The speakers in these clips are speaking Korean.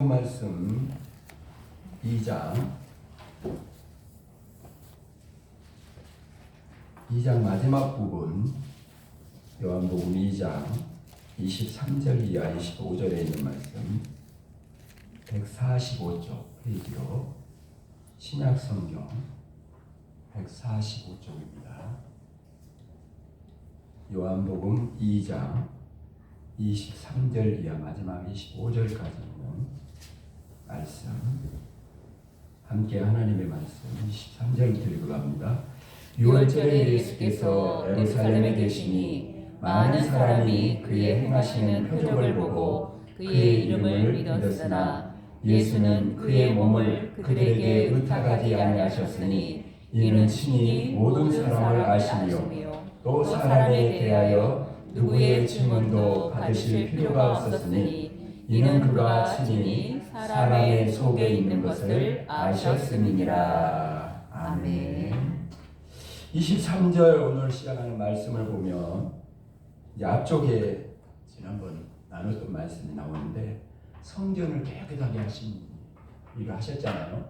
말씀 2장 마지막 부분, 요한복음 2장 23절 이하 25절에 있는 말씀, 145쪽 페이지로 신약성경 145쪽입니다. 요한복음 2장 23절 이하 마지막 25절까지 있는 말씀, 함께 하나님의 말씀 23절 드리고 갑니다. 6월절에 예수께서 예루살렘에 계시니 많은 사람이 그의 행하시는 표적을 보고 그의 이름을 믿었으나 예수는 그의 몸을 그들에게 의탁하지 아니하셨으니 이는 친히 모든 사람을 아시며 또 사람에 대하여 누구의 질문도 받으실 필요가 없었으니 이는 그가 친히 사람의 속에 있는 것을 아셨음이니라. 아멘. 23절 오늘 시작하는 말씀을 보면 이제 앞쪽에 지난번 나눴던 말씀이 나오는데 성전을 깨끗하게 하신 일을 하셨잖아요.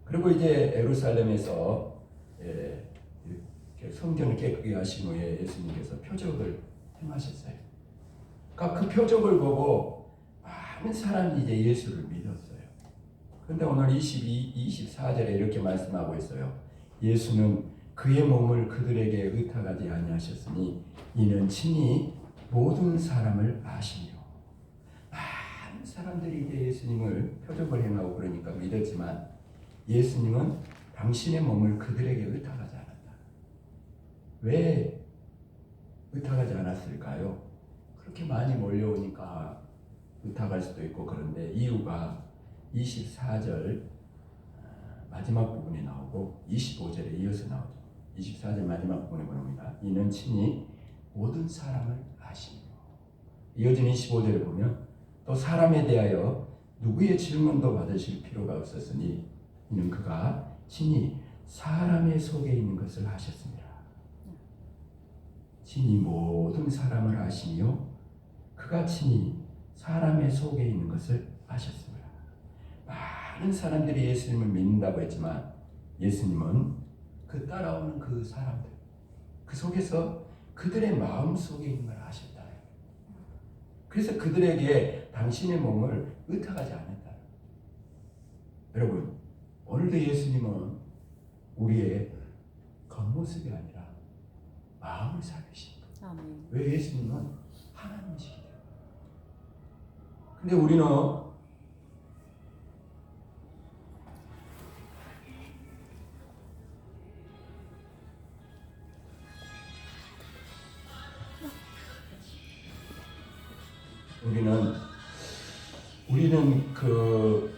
그리고 이제 예루살렘에서 이렇게 성전을 깨끗하게 하신 후에 예수님께서 표적을 행하셨어요. 그러니까 그 표적을 보고 많은 사람이 이제 예수를 믿었어요. 그런데 오늘 24절에 이렇게 말씀하고 있어요. 예수는 그의 몸을 그들에게 의탁하지 아니하셨으니 이는 친히 모든 사람을 아시며. 많은 사람들이 이제 예수님을 표적을 행하고 그러니까 믿었지만 예수님은 당신의 몸을 그들에게 의탁하지 않았다. 왜 의탁하지 않았을까요? 그렇게 많이 몰려오니까 의탁할 수도 있고, 그런데 이유가 24절 마지막 부분에 나오고 25절에 이어서 나오죠. 24절 마지막 부분에 보입니다. 이는 친히 모든 사람을 아시며. 이어진 25절을 보면 또 사람에 대하여 누구의 질문도 받으실 필요가 없었으니 이는 그가 친히 사람의 속에 있는 것을 아셨습니다. 친히 모든 사람을 아시며 그가 친히 사람의 속에 있는 것을 아셨습니다. 많은 사람들이 예수님을 믿는다고 했지만 예수님은 그 따라오는 그 사람들, 그 속에서 그들의 마음 속에 있는 걸 아셨다. 그래서 그들에게 당신의 몸을 의탁하지 않았다. 여러분, 오늘도 예수님은 우리의 겉모습이 아니라 마음을 살피십니다. 왜? 예수님은 하나님이시기 때문에. 근데 우리는 그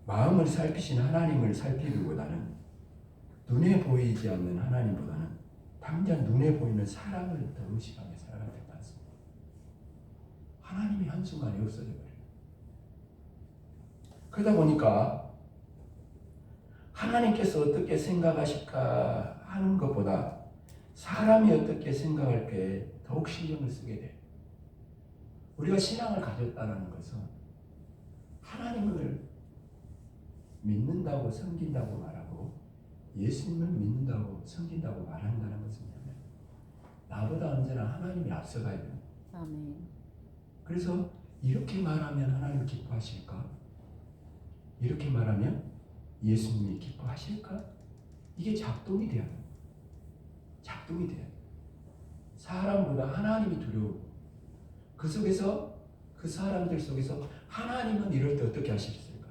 마음을 살피신 하나님을 살피기보다는 눈에 보이지 않는 하나님보다는 당장 눈에 보이는 사람을 더 의식하며 살아갈 때 많습니다. 하나님이 한순간에 없어져 버려요. 그러다 보니까 하나님께서 어떻게 생각하실까 하는 것보다 사람이 어떻게 생각할까에 더욱 신경을 쓰게 돼요. 우리가 신앙을 가졌다는 것은 하나님을 믿는다고 섬긴다고 말하고 예수님을 믿는다고 섬긴다고 말한다는 것은 뭐냐면 나보다 언제나 하나님이 앞서가야 돼요. 아멘. 그래서 이렇게 말하면 하나님 기뻐하실까? 이렇게 말하면 예수님이 기뻐하실까? 이게 작동이 돼야 돼요. 작동이 돼요. 사람보다 하나님이 두려워. 그 속에서, 그 사람들 속에서 하나님은 이럴 때 어떻게 하셨을까?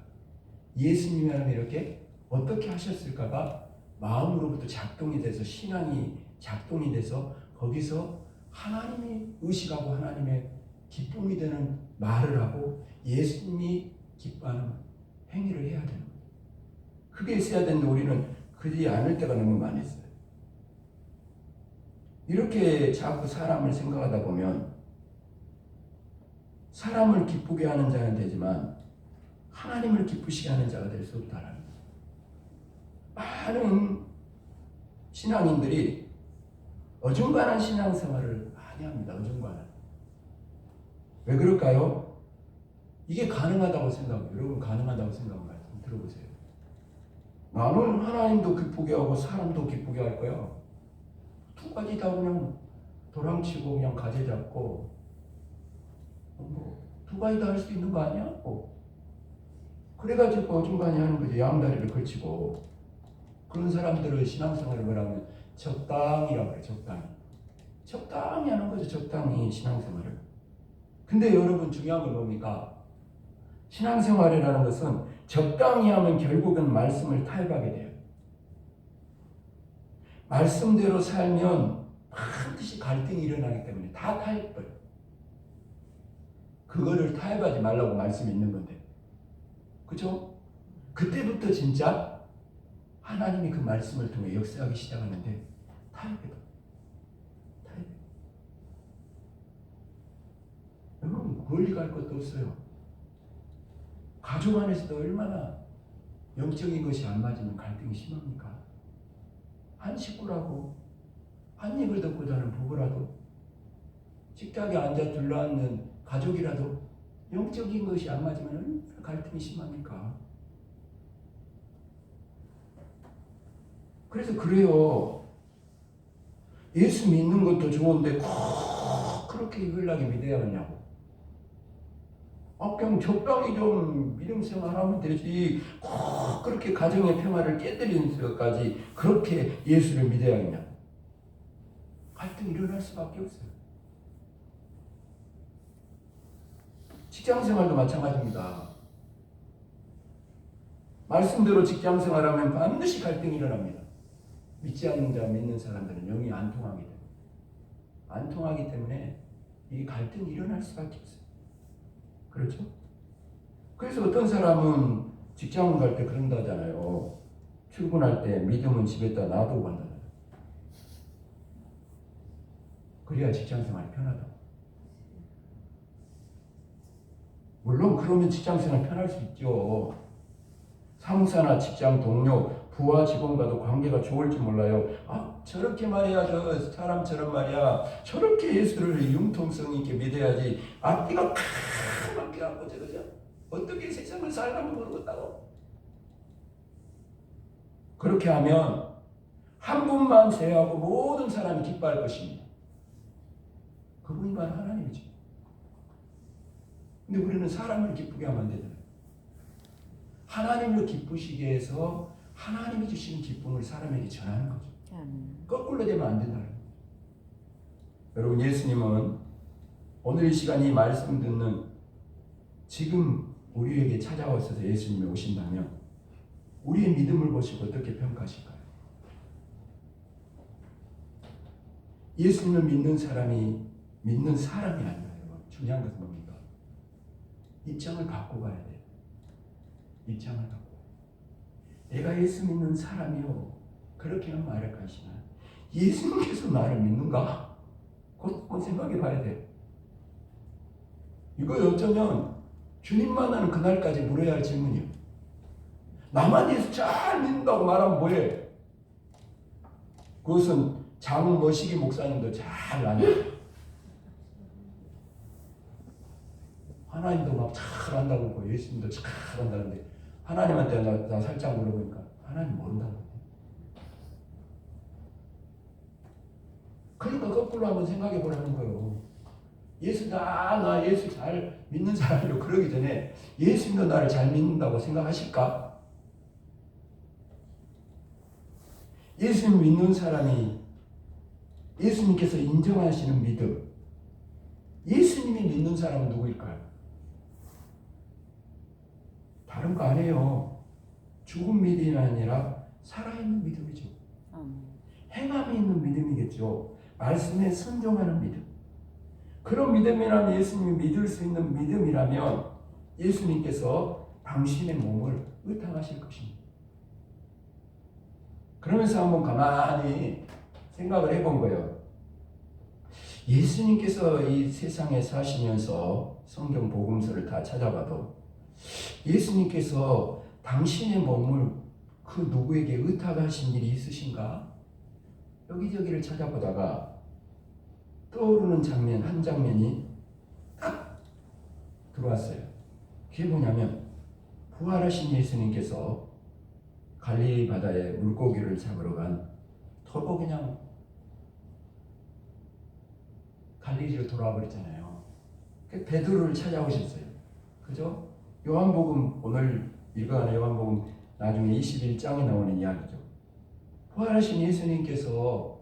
예수님이 하면 이렇게 어떻게 하셨을까가 마음으로부터 작동이 돼서 신앙이 작동이 돼서 거기서 하나님이 의식하고 하나님의 기쁨이 되는 말을 하고 예수님이 기뻐하는 행위를 해야 되는 거예요. 그게 있어야 되는데 우리는 그러지 않을 때가 너무 많이 있어요. 이렇게 자꾸 사람을 생각하다 보면 사람을 기쁘게 하는 자는 되지만 하나님을 기쁘시게 하는 자가 될 수 없다라는 거예요. 많은 신앙인들이 어중간한 신앙생활을 많이 합니다. 어중간한. 왜 그럴까요? 이게 가능하다고 생각해요. 여러분 가능하다고 생각하는 말씀 들어보세요. 나는 하나님도 기쁘게 하고 사람도 기쁘게 할 거야. 두 가지 다 그냥 도랑치고 그냥 가재 잡고 두 가지 다 할 수 있는 거 아니야? 그래가지고 어중간히 하는 거지. 양다리를 걸치고. 그런 사람들은 신앙생활을 뭐라면 적당이라고 그래. 적당히 하는 거죠. 적당히 신앙생활을. 근데 여러분 중요한 건 뭡니까? 신앙생활이라는 것은 적당히 하면 결국은 말씀을 타협하게 돼요. 말씀대로 살면 반드시 갈등이 일어나기 때문에 다 타협해요. 그거를 타협하지 말라고 말씀이 있는 건데. 그죠? 그때부터 진짜 하나님이 그 말씀을 통해 역사하기 시작하는데 타협해요. 여러분 멀리 갈 것도 없어요. 가족 안에서도 얼마나 영적인 것이 안 맞으면 갈등이 심합니까? 한 식구라고 한 입을 덮고 자는 부부라도 식탁에 앉아 둘러앉는 가족이라도 영적인 것이 안 맞으면 얼마나 갈등이 심합니까? 그래서 그래요. 예수 믿는 것도 좋은데 꼭 그렇게 이글나게 믿어야겠냐고. 그냥 적당히 좀 믿음 생활하면 되지. 꼭 그렇게 가정의 평화를 깨뜨리는 것까지 그렇게 예수를 믿어야겠냐고. 갈등이 일어날 수밖에 없어요. 직장생활도 마찬가지입니다. 말씀대로 직장생활하면 반드시 갈등이 일어납니다. 믿지 않는 자, 믿는 사람들은 영이 안 통하기 때문에. 안 통하기 때문에 이 갈등이 일어날 수밖에 없어요. 그렇죠? 그래서 어떤 사람은 직장을 갈 때 그런다잖아요. 출근할 때 믿음은 집에다 놔두고 간다잖아요. 그래야 직장생활이 편하다고. 물론 그러면 직장생활 편할 수 있죠. 상사나 직장 동료, 부하 직원과도 관계가 좋을지 몰라요. 저렇게 말이야, 저 사람처럼 말이야. 저렇게 예수를 융통성 있게 믿어야지. 앞뒤가 크게 하고 저러죠. 어떻게 세상을 살라면 모르겠다고. 그렇게 하면 한 분만 제외하고 모든 사람이 기뻐할 것입니다. 그분이 바로 하나님이죠. 근데 우리는 사람을 기쁘게 하면 안 되잖아요. 하나님을 기쁘시게 해서 하나님이 주시는 기쁨을 사람에게 전하는 거죠. 거꾸로 되면 안 된다는 거죠. 여러분, 예수님은 오늘 이 시간 이 말씀 듣는 지금 우리에게 찾아오셔서 예수님이 오신다면 우리의 믿음을 보시고 어떻게 평가하실까요? 예수님을 믿는 사람이 아니라 중요한 것은 뭡니까? 입장을 바꿔 가야 돼요. 입장을 바꿔. 내가 예수 믿는 사람이요. 그렇게는 말을 하시나 예수님께서 나를 믿는가? 그것 생각해 봐야 돼. 이거 어쩌면 주님 만나는 그날까지 물어야 할 질문이에요. 나만 예수 잘 믿는다고 말하면 뭐해? 그것은 장은 머시기 목사님도 잘 아냐. 하나님도 막 잘한다고 예수님도 잘한다는데 하나님한테 나 살짝 물어보니까 하나님 모른다고. 그러니까 거꾸로 한번 생각해 보라는 거예요. 나 예수 잘 믿는 사람이라고 그러기 전에 예수님도 나를 잘 믿는다고 생각하실까? 예수님 믿는 사람이 예수님께서 인정하시는 믿음, 예수님이 믿는 사람은 누구일까요? 다른 거 아니에요. 죽은 믿음이 아니라 살아있는 믿음이죠. 행함이 있는 믿음이겠죠. 말씀에 순종하는 믿음. 그런 믿음이라면 예수님이 믿을 수 있는 믿음이라면 예수님께서 당신의 몸을 의탁하실 것입니다. 그러면서 한번 가만히 생각을 해본 거예요. 예수님께서 이 세상에 사시면서 성경 복음서를 다 찾아봐도 예수님께서 당신의 몸을 그 누구에게 의탁하신 일이 있으신가? 여기저기를 찾아보다가 떠오르는 장면 한 장면이 딱 들어왔어요. 그게 뭐냐면 부활하신 예수님께서 갈릴리 바다에 물고기를 잡으러 간 토로 그냥 갈릴리로 돌아와 버렸잖아요. 베드로를 찾아오셨어요. 그죠? 요한복음 오늘 읽어가는 요한복음 나중에 21장에 나오는 이야기죠. 부활하신 예수님께서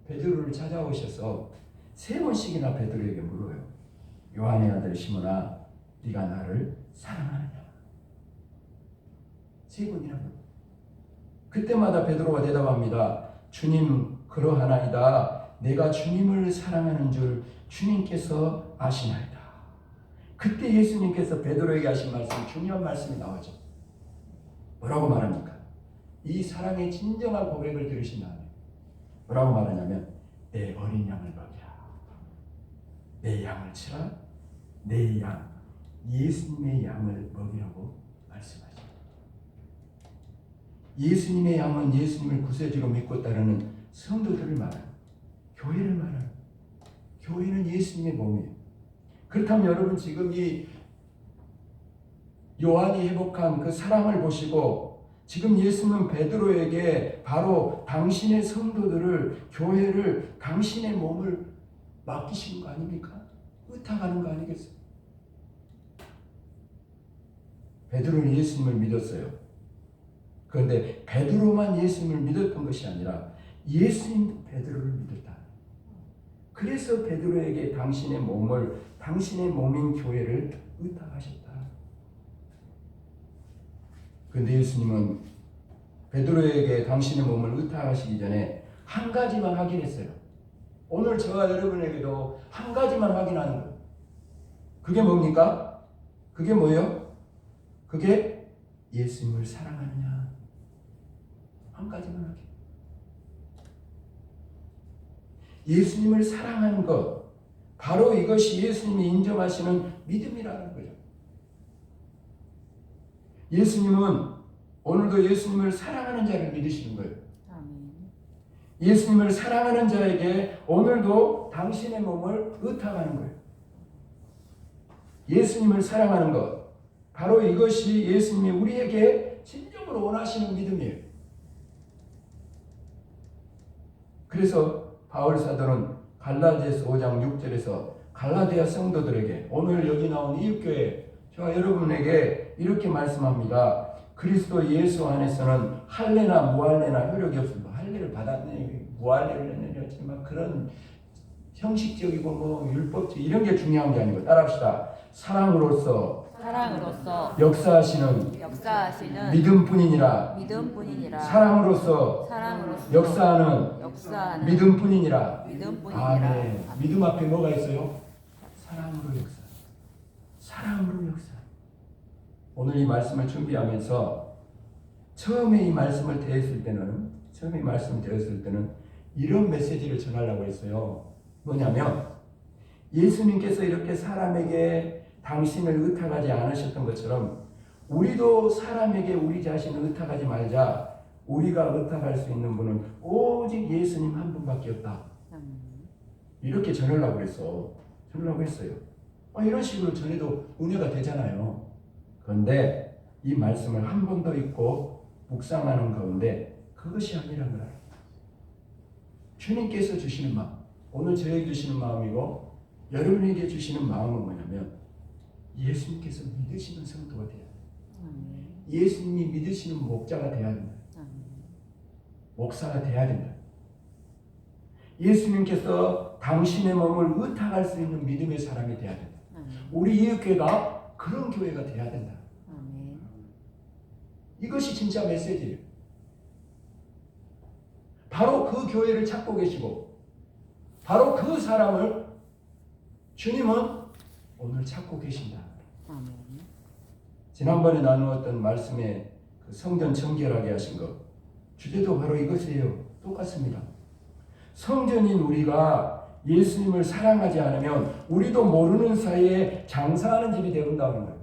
베드로를 찾아오셔서 3번씩이나 베드로에게 물어요. 요한의 아들 시몬아, 네가 나를 사랑하느냐? 3번이나 물어요. 그때마다 베드로가 대답합니다. 주님, 그러하나이다. 내가 주님을 사랑하는 줄 주님께서 아시나이다. 그때 예수님께서 베드로에게 하신 말씀, 중요한 말씀이 나오죠. 뭐라고 말합니까? 이 사랑의 진정한 고백을 들으신 다음에 뭐라고 말하냐면 내 어린 양을 먹이라. 내 양을 치라. 내 양, 예수님의 양을 먹이라고 말씀하십니다. 예수님의 양은 예수님을 구세주로 믿고 따르는 성도들을 말하는, 교회를 말하는, 교회는 예수님의 몸이에요. 그렇다면 여러분 지금 이 요한이 회복한 그 사랑을 보시고 지금 예수님은 베드로에게 바로 당신의 성도들을, 교회를, 당신의 몸을 맡기시는 거 아닙니까? 의탁하는 거 아니겠어요? 베드로는 예수님을 믿었어요. 그런데 베드로만 예수님을 믿었던 것이 아니라 예수님도 베드로를 믿었다. 그래서 베드로에게 당신의 몸을, 당신의 몸인 교회를 의탁하셨다. 그런데 예수님은 베드로에게 당신의 몸을 의탁하시기 전에 한 가지만 확인했어요. 오늘 저와 여러분에게도 한 가지만 확인하는 거예요. 그게 뭡니까? 그게 뭐예요? 그게 예수님을 사랑하느냐? 한 가지만 하게. 예수님을 사랑하는 것, 바로 이것이 예수님이 인정하시는 믿음이라는 거죠. 예수님은 오늘도 예수님을 사랑하는 자를 믿으시는 거예요. 예수님을 사랑하는 자에게 오늘도 당신의 몸을 의탁하는 거예요. 예수님을 사랑하는 것, 바로 이것이 예수님이 우리에게 진정으로 원하시는 믿음이에요. 그래서 바울 사도는 갈라디아서 5장 6절에서 갈라디아 성도들에게, 오늘 여기 나온 이웃교회 저와 여러분에게 이렇게 말씀합니다. 그리스도 예수 안에서는 할례나 무할례나 효력이 없습니다. 할례를 받았느냐 무할례를 했느냐 지만 그런 형식적이고 뭐 율법적 이런 게 중요한 게 아니고, 따라합시다. 사랑으로서 역사하시는 믿음뿐이니라. 사랑으로서 역사하는 믿음뿐이니라. 아멘. 믿음 앞에 뭐가 있어요? 사랑으로 역사. 사랑으로 역사. 오늘 이 말씀을 준비하면서 처음에 이 말씀을 대했을 때는 이런 메시지를 전하려고 했어요. 뭐냐면 예수님께서 이렇게 사람에게 당신을 의탁하지 않으셨던 것처럼 우리도 사람에게 우리 자신을 의탁하지 말자. 우리가 의탁할 수 있는 분은 오직 예수님 한 분밖에 없다. 이렇게 전하려고 했어요. 이런 식으로 전해도 은혜가 되잖아요. 그런데 이 말씀을 한 번 더 읽고 묵상하는 가운데 그것이 아니라는 걸 알아요. 주님께서 주시는 마음, 오늘 저에게 주시는 마음이고 여러분에게 주시는 마음은 뭐냐면 예수님께서 믿으시는 성도가 돼야 돼요. 예수님이 믿으시는 목자가 돼야 된다. 목사가 돼야 된다. 예수님께서 당신의 몸을 의탁할 수 있는 믿음의 사람이 돼야 된다. 우리 이웃교회가 그런 교회가 돼야 된다. 이것이 진짜 메시지예요. 바로 그 교회를 찾고 계시고 바로 그 사람을 주님은 오늘 찾고 계신다. 지난번에 나누었던 말씀에 그 성전 청결하게 하신 것, 주제도 바로 이것이에요. 똑같습니다. 성전인 우리가 예수님을 사랑하지 않으면 우리도 모르는 사이에 장사하는 집이 되어온다는 거예요.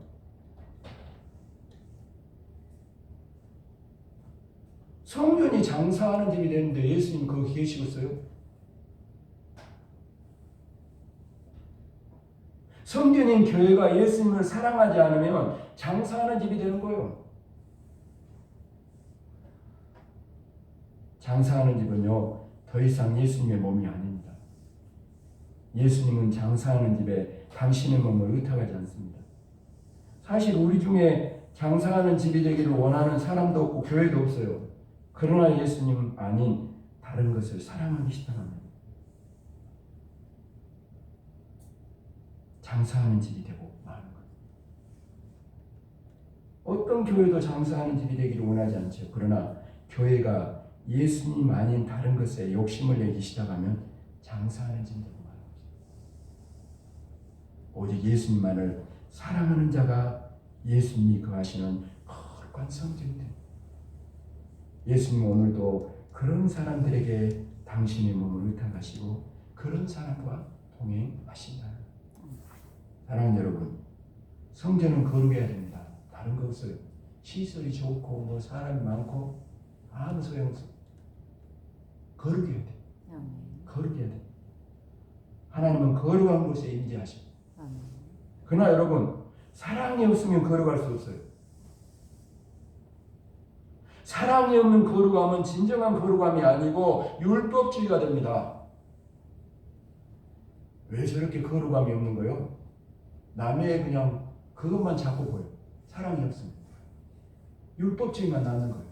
성전이 장사하는 집이 되는데 예수님 거기 계시겠어요? 성전인 교회가 예수님을 사랑하지 않으면 장사하는 집이 되는 거예요. 장사하는 집은요, 더 이상 예수님의 몸이 아닙니다. 예수님은 장사하는 집에 당신의 몸을 의탁하지 않습니다. 사실 우리 중에 장사하는 집이 되기를 원하는 사람도 없고 교회도 없어요. 그러나 예수님 아닌 다른 것을 사랑하기 시작합니다. 장사하는 집이 되고 마는 거예요. 어떤 교회도 장사하는 집이 되기를 원하지 않죠. 그러나 교회가 예수님 아닌 다른 것에 욕심을 내기 시작하면 장사하는 집이 되고 마는 거죠. 오직 예수님만을 사랑하는 자가 예수님이 거하시는 거룩한 성전이 됩니다. 예수님 오늘도 그런 사람들에게 당신의 몸을 의탁하시고 그런 사람과 동행하신다. 사랑하는 여러분, 성전은 거룩해야 됩니다. 다른 거 없어요. 시설이 좋고 뭐 사람이 많고 아무 소용없어요. 거룩해야 돼. 거룩해야 돼. 하나님은 거룩한 곳에 임재하시고. 그러나 여러분, 사랑이 없으면 거룩할 수 없어요. 사랑이 없는 거룩함은 진정한 거룩함이 아니고 율법주의가 됩니다. 왜 저렇게 거룩함이 없는 거예요? 남의 그냥 그것만 자꾸 보여. 사랑이 없습니다. 율법주의만 남는 거예요.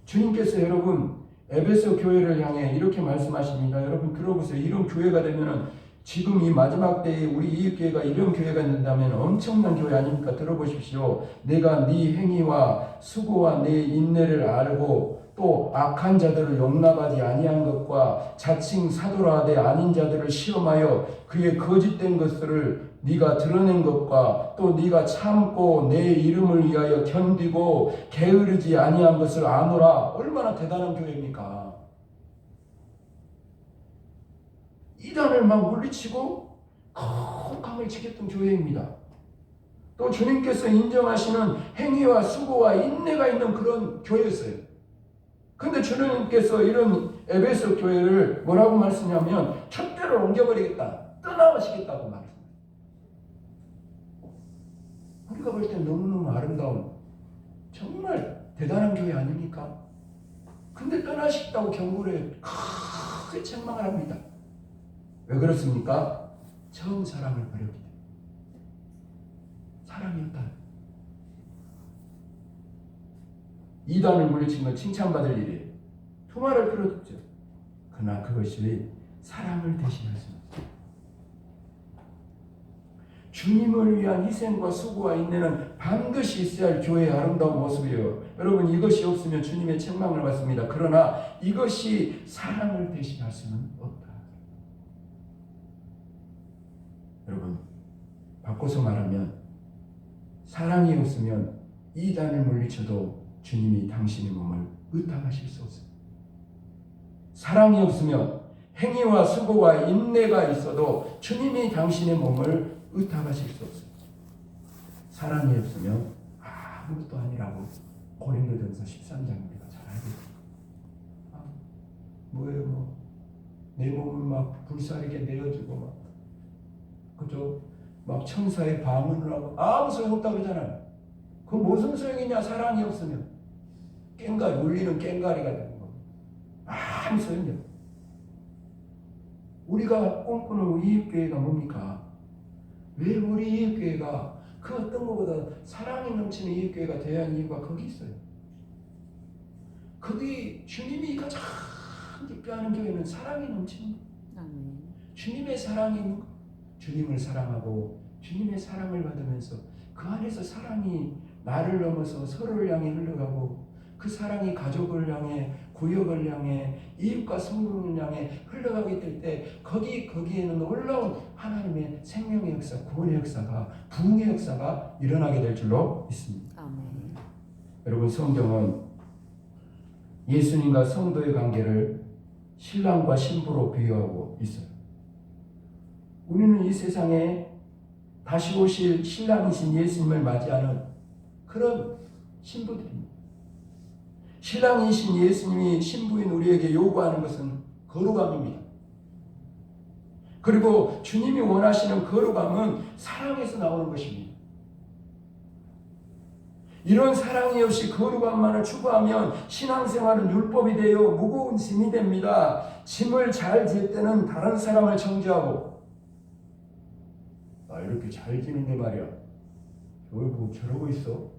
주님께서 여러분 에베소 교회를 향해 이렇게 말씀하십니다. 여러분 들어보세요. 이런 교회가 되면은 지금 이 마지막 때에 우리 이 교회가 이런 교회가 된다면 엄청난 교회 아닙니까? 들어보십시오. 내가 네 행위와 수고와 네 인내를 알고 또 악한 자들을 용납하지 아니한 것과 자칭 사도라 하되 아닌 자들을 시험하여 그의 거짓된 것들을 네가 드러낸 것과 또 네가 참고 내 이름을 위하여 견디고 게으르지 아니한 것을 아노라. 얼마나 대단한 교회입니까? 이단을 막 물리치고 거룩함을 지켰던 교회입니다. 또 주님께서 인정하시는 행위와 수고와 인내가 있는 그런 교회였어요. 근데 주님께서 이런 에베소 교회를 뭐라고 말씀하냐면 촛대를 옮겨버리겠다, 떠나가시겠다고 말씀합니다. 우리가 볼 때 너무너무 아름다운 정말 대단한 교회 아닙니까? 근데 떠나시겠다고 경고를 해요. 크게 책망을 합니다. 왜 그렇습니까? 처음 사랑을 버렸기 때문에. 사랑이었다. 이단을 물리친 건 칭찬받을 일이에요. 두말할 필요도 없죠. 그러나 그것이 사랑을 대신할 수 없어요. 주님을 위한 희생과 수고와 인내는 반드시 있어야 할 교회의 아름다운 모습이에요. 여러분 이것이 없으면 주님의 책망을 받습니다. 그러나 이것이 사랑을 대신할 수는 없다. 여러분 바꿔서 말하면 사랑이 없으면 이단을 물리쳐도 주님이 당신의 몸을 의탁하실 수 없습니다. 사랑이 없으면 행위와 수고와 인내가 있어도 주님이 당신의 몸을 의탁하실 수 없습니다. 사랑이 없으면 아무것도 아니라고 고린도전서 13장입니다. 잘 알고 있습니다. 뭐예요 뭐 내 몸을 막 불사르게 내어주고 막 그죠? 막 천사의 방언을 하고 아무 소용없다고 그러잖아요. 그 무슨 소용이냐? 사랑이 없으면 깽가리 울리는 깽가리가 되는 거. 아무 소용이 없어요. 우리가 꿈꾸는 이웃교회가 뭡니까? 왜 우리 이웃교회가 그 어떤 것보다 사랑이 넘치는 이웃교회가 되어야 하는 이유가 거기 있어요. 거기 주님이 가장 기뻐하는 교회는 사랑이 넘치는 거. 주님의 사랑이 있는 거. 주님을 사랑하고 주님의 사랑을 받으면서 그 안에서 사랑이 나를 넘어서 서로를 향해 흘러가고 그 사랑이 가족을 향해 구역을 향해 이웃과 성도를 향해 흘러가게 될 때 거기에는 놀라운 하나님의 생명의 역사, 구원의 역사가 부흥의 역사가 일어나게 될 줄로 믿습니다. 아멘. 여러분 성경은 예수님과 성도의 관계를 신랑과 신부로 비유하고 있어요. 우리는 이 세상에 다시 오실 신랑이신 예수님을 맞이하는 그런 신부들입니다. 신랑이신 예수님이 신부인 우리에게 요구하는 것은 거룩함입니다. 그리고 주님이 원하시는 거룩함은 사랑에서 나오는 것입니다. 이런 사랑이 없이 거룩함만을 추구하면 신앙생활은 율법이 되어 무거운 짐이 됩니다. 짐을 잘 질 때는 다른 사람을 정죄하고, 나 이렇게 잘 지는데 말이야, 뭐 저러고 있어?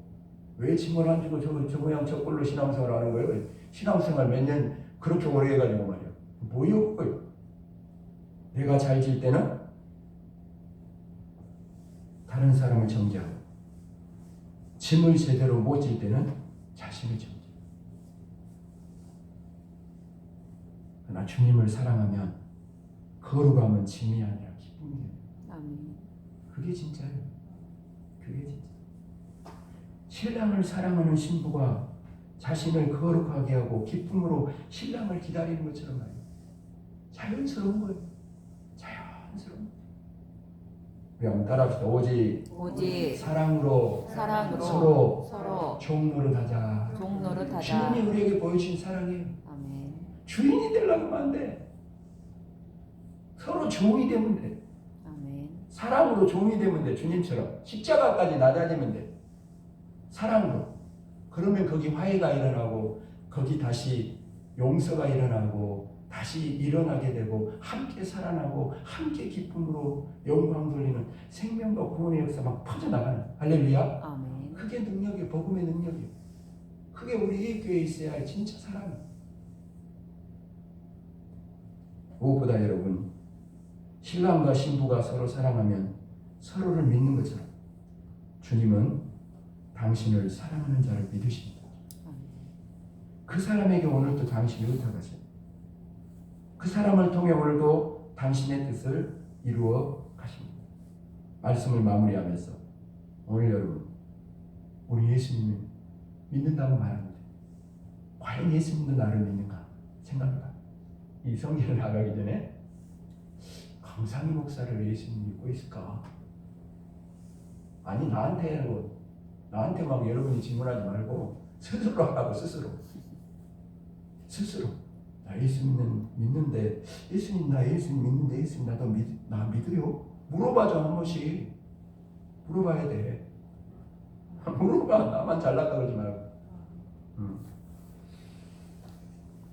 왜 짐을 안 지고 저 모양 저 꼴로 신앙생활 하는 거예요? 신앙생활 몇 년 그렇게 오래 해가지고 말이야. 뭐요 그거요? 내가 잘 질 때는 다른 사람을 정죄하고, 짐을 제대로 못 질 때는 자신을 정죄. 그러나 주님을 사랑하면 거룩함은 짐이 아니라 기쁨이에요. 아멘. 그게 진짜예요. 그게 진짜. 신랑을 사랑하는 신부가 자신을 거룩하게 하고 기쁨으로 신랑을 기다리는 것처럼 말이에요. 자연스러운 거예요. 자연스러운 거예요. 우리 한번 따라합시다. 오직 사랑으로 서로 종 노릇하자. 주님이 우리에게 보여주신 사랑이에요. 아멘. 주인이 되려고 하면 안 돼. 서로 종이 되면 돼. 아멘. 사랑으로 종이 되면 돼. 주님처럼 십자가까지 낮아지면 돼. 사랑으로. 그러면 거기 화해가 일어나고, 거기 다시 용서가 일어나고, 다시 일어나게 되고, 함께 살아나고, 함께 기쁨으로 영광 돌리는 생명과 구원의 역사 막 퍼져나가는. 할렐루야. 아멘. 그게 능력이에요. 복음의 능력이에요. 그게 우리 이 교회에 있어야 할 진짜 사랑이에요. 무엇보다 여러분, 신랑과 신부가 서로 사랑하면 서로를 믿는 것처럼 주님은 당신을 사랑하는 자를 믿으십니다. 그 사람에게 오늘도 당신이 의탁하세요. 그 사람을 통해 오늘도 당신의 뜻을 이루어 가십니다. 말씀을 마무리하면서 오늘 여러분, 우리 예수님을 믿는다고 말합니다. 과연 예수님도 나를 믿는가 생각해봐. 이 성경을 나가기 전에 강상희 목사를 왜 예수님 믿고 있을까? 아니 나한테 막 여러분이 질문하지 말고 스스로 하라고. 스스로 나 예수님 믿는데, 예수님 나 예수님 믿는데 예수님 나 믿어요? 물어봐줘. 한 번씩 물어봐야 돼. 물어봐. 나만 잘났다 그러지 말고.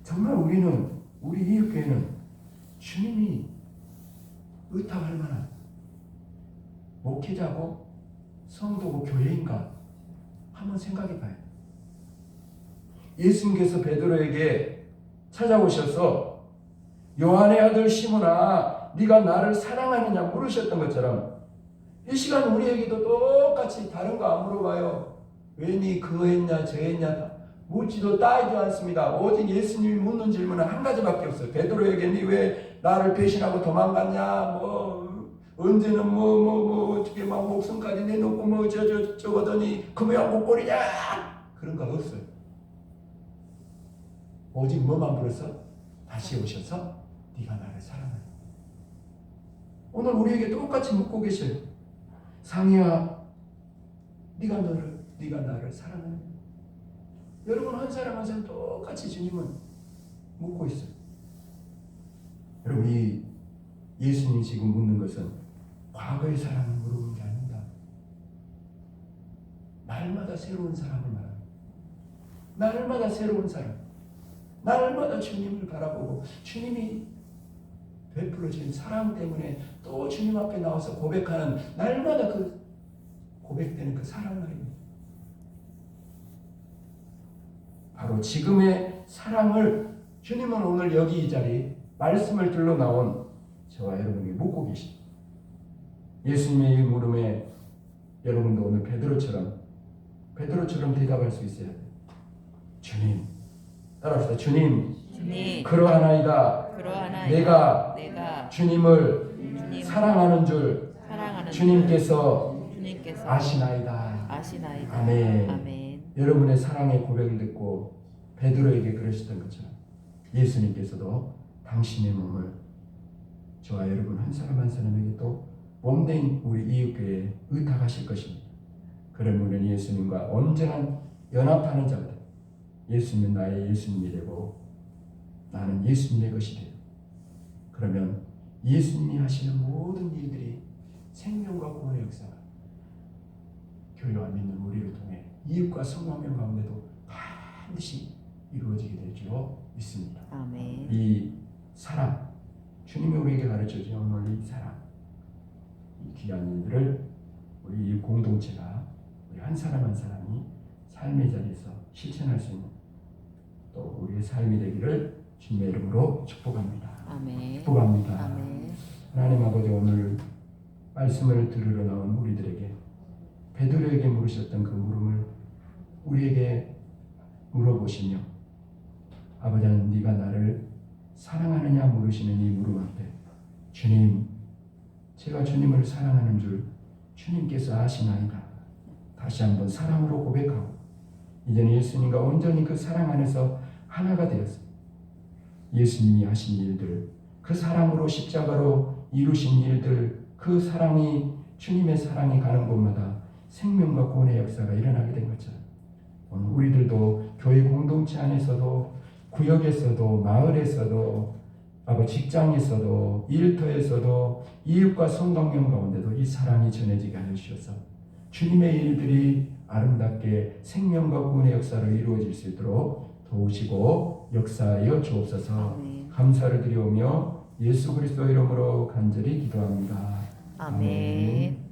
정말 우리 이웃교회는 주님이 의탁할 만한 목회자고 성도고 교회인가 한번 생각해 봐요. 예수님께서 베드로에게 찾아오셔서 요한의 아들 시몬아 네가 나를 사랑하느냐 물으셨던 것처럼 이 시간 우리에게도 똑같이 다른 거 안 물어봐요. 왜 니 그거 했냐 저 했냐 묻지도 따지도 않습니다. 오직 예수님이 묻는 질문은 한 가지밖에 없어요. 베드로에게 니 왜 나를 배신하고 도망갔냐, 언제는 어떻게 막 목숨까지 내놓고 저거더니 그 모양 목걸이냐, 그런 거 없어요. 오직 뭐만 물었어? 다시 오셔서 네가 나를 사랑하냐. 오늘 우리에게 똑같이 묻고 계셔요. 상희야, 네가 나를 사랑하냐. 여러분 한 사람 한 사람 똑같이 주님은 묻고 있어요. 여러분 이 예수님이 지금 묻는 것은 과거의 사랑을 물어보는 게 아닙니다. 날마다 새로운 사랑을 말합니다. 날마다 새로운 사랑. 날마다 주님을 바라보고 주님이 베풀어진 사랑 때문에 또 주님 앞에 나와서 고백하는, 날마다 그 고백되는 그 사랑 말입니다. 바로 지금의 사랑을 주님은 오늘 여기 이 자리 말씀을 들러 나온 저와 여러분이 묻고 계십니다. 예수님의 이 물음에 여러분도 오늘 베드로처럼 대답할 수 있어야 돼요. 주님, 따라합시다. 주님, 그러하나이다. 내가 주님을 사랑하는 줄 주님께서 아시나이다. 아멘. 여러분의 사랑의 고백을 듣고 베드로에게 그러셨던 것처럼 예수님께서도 당신의 몸을 저와 여러분 한 사람 한 사람에게 또 몸된 우리 이웃교회에 의탁하실 것입니다. 그런 우리는 예수님과 온전한 연합하는 자들, 예수님은 나의 예수님이 되고 나는 예수님의 것이 돼요. 그러면 예수님이 하시는 모든 일들이 생명과 구원의 역사가 교회와 믿는 우리를 통해 이웃과 성도명 가운데도 반드시 이루어지게 될 줄로 믿습니다. 아멘. 이 사랑, 주님이 우리에게 가르쳐주신 오늘 이 사랑, 이 귀한 일들을 우리 이 공동체가 우리 한 사람 한 사람이 삶의 자리에서 실천할 수 있는 또 우리의 삶이 되기를 주님의 이름으로 축복합니다. 아멘. 축복합니다. 아멘. 하나님 아버지, 오늘 말씀을 들으러 나온 우리들에게 베드로에게 물으셨던 그 물음을 우리에게 물어보시며, 아버지는 네가 나를 사랑하느냐 물으시는 이 물음 앞에 주님, 제가 주님을 사랑하는 줄 주님께서 아시나이다. 다시 한번 사랑으로 고백하고 이제는 예수님과 온전히 그 사랑 안에서 하나가 되었습니다. 예수님이 하신 일들, 그 사랑으로 십자가로 이루신 일들, 그 사랑이, 주님의 사랑이 가는 곳마다 생명과 구원의 역사가 일어나게 된 것처럼 오늘 우리들도 교회 공동체 안에서도, 구역에서도, 마을에서도, 직장에서도, 일터에서도, 이웃과 성도명 가운데도 이 사랑이 전해지게 하여 주셔서 주님의 일들이 아름답게 생명과 구원의 역사로 이루어질 수 있도록 도우시고 역사하여 주옵소서. 아멘. 감사를 드리오며 예수 그리스도 이름으로 간절히 기도합니다. 아멘.